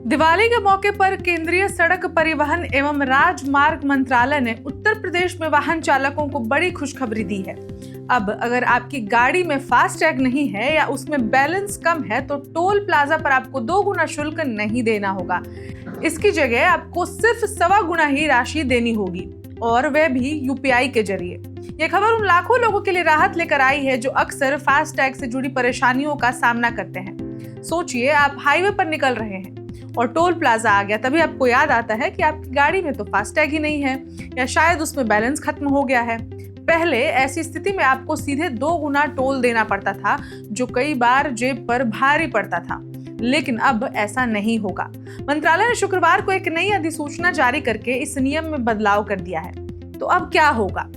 दिवाली के मौके पर केंद्रीय सड़क परिवहन एवं राजमार्ग मंत्रालय ने उत्तर प्रदेश में वाहन चालकों को बड़ी खुशखबरी दी है। अब अगर आपकी गाड़ी में फास्टैग नहीं है या उसमें बैलेंस कम है तो टोल प्लाजा पर आपको 2 गुना शुल्क नहीं देना होगा। इसकी जगह आपको सिर्फ 1.25 गुना ही राशि देनी होगी और वह भी यूपीआई के जरिए। ये खबर उन लाखों लोगों के लिए राहत लेकर आई है जो अक्सर फास्टैग से जुड़ी परेशानियों का सामना करते हैं। सोचिए, आप हाईवे पर निकल रहे हैं और टोल प्लाजा आ गया, तभी आपको याद आता है कि आपकी गाड़ी में तो फास्टैग ही नहीं है या शायद उसमें बैलेंस खत्म हो गया है। पहले ऐसी स्थिति में आपको सीधे 2 गुना टोल देना पड़ता था, जो कई बार जेब पर भारी पड़ता था, लेकिन अब ऐसा नहीं होगा। मंत्रालय ने शुक्रवार को एक नई अधिसूचना जारी करके इस नियम में बदलाव कर दिया है। तो अब क्या होगा?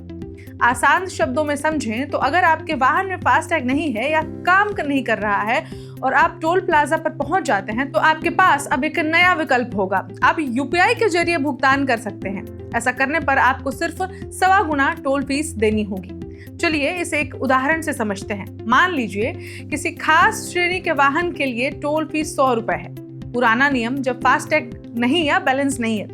आसान शब्दों में समझें तो अगर आपके वाहन में फास्टैग नहीं है या काम नहीं कर रहा है और आप टोल प्लाजा पर पहुंच जाते हैं तो आपके पास अब एक नया विकल्प होगा। आप यूपीआई के जरिए भुगतान कर सकते हैं। ऐसा करने पर आपको सिर्फ 1.25 गुना टोल फीस देनी होगी। चलिए इसे एक उदाहरण से समझते हैं। मान लीजिए किसी खास श्रेणी के वाहन के लिए टोल फीस 100 रुपए है। पुराना नियम जब फास्टैग नहीं या बैलेंस नहीं है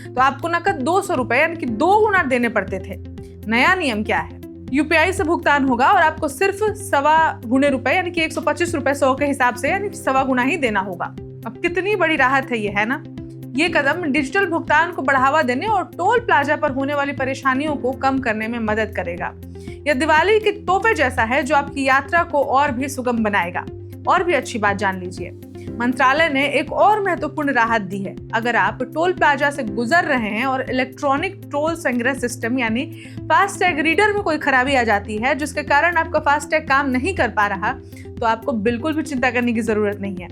तो आपको नकद 200 रुपए यानी कि 2 गुना देने पड़ते थे। नया नियम क्या है? यूपीआई से भुगतान होगा और आपको सिर्फ 1.25 गुने रुपए यानी कि 125 रुपए 100 के हिसाब से यानी कि 1.25 गुना ही देना होगा। अब कितनी बड़ी राहत है ये, है ना? ये कदम डिजिटल भुगतान को बढ़ावा देने और टोल प्लाजा पर होने वाली परेशानियों को कम करने में मदद करेगा। यह दिवाली के तोहफे जैसा है जो आपकी यात्रा को और भी सुगम बनाएगा। और भी अच्छी बात जान लीजिए, मंत्रालय ने एक और महत्वपूर्ण राहत दी है। अगर आप टोल प्लाजा से गुजर रहे हैं और इलेक्ट्रॉनिक टोल संग्रह सिस्टम यानी फास्टैग रीडर में कोई खराबी आ जाती है जिसके कारण आपका फास्टैग काम नहीं कर पा रहा, तो आपको बिल्कुल भी चिंता करने की जरूरत नहीं है।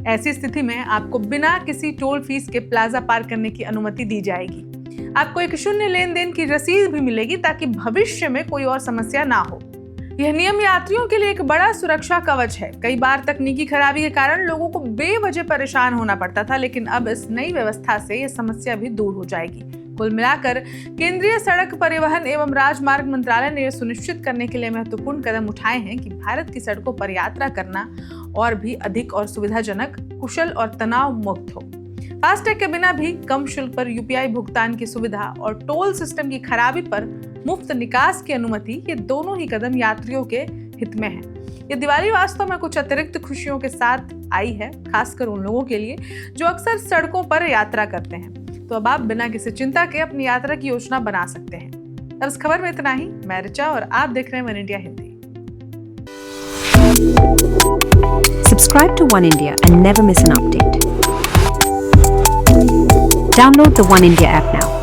ऐसी स्थिति में आपको बिना किसी टोल फीस के प्लाजा पार करने की अनुमति दी जाएगी। आपको एक शून्य लेन देन की रसीद भी मिलेगी ताकि भविष्य में कोई और समस्या ना हो। यह नियम यात्रियों के लिए एक बड़ा सुरक्षा कवच है। कई बार तकनीकी खराबी के कारण लोगों को बेवजह परेशान होना पड़ता था, लेकिन अब इस नई व्यवस्था से यह समस्या भी दूर हो जाएगी। कुल मिलाकर केंद्रीय सड़क परिवहन एवं राजमार्ग मंत्रालय ने यह सुनिश्चित करने के लिए महत्वपूर्ण कदम उठाए हैं कि भारत की सड़कों पर यात्रा करना और भी अधिक और सुविधाजनक, कुशल और तनाव मुक्त हो। फास्टैग के बिना भी कम शुल्क पर यूपीआई भुगतान की सुविधा और टोल सिस्टम की खराबी पर मुफ्त निकास की अनुमति, ये दोनों ही कदम यात्रियों के हित में है। ये दिवाली वास्तव में कुछ अतिरिक्त खुशियों के साथ आई है, खासकर उन लोगों के लिए जो अक्सर सड़कों पर यात्रा करते हैं। तो अब आप बिना किसी चिंता के अपनी यात्रा की योजना बना सकते हैं। अब इस खबर में इतना ही। मैं ऋचा और आप देख रहे हैं one India Hindi. Subscribe to One India and never miss an update. Download the One India app now.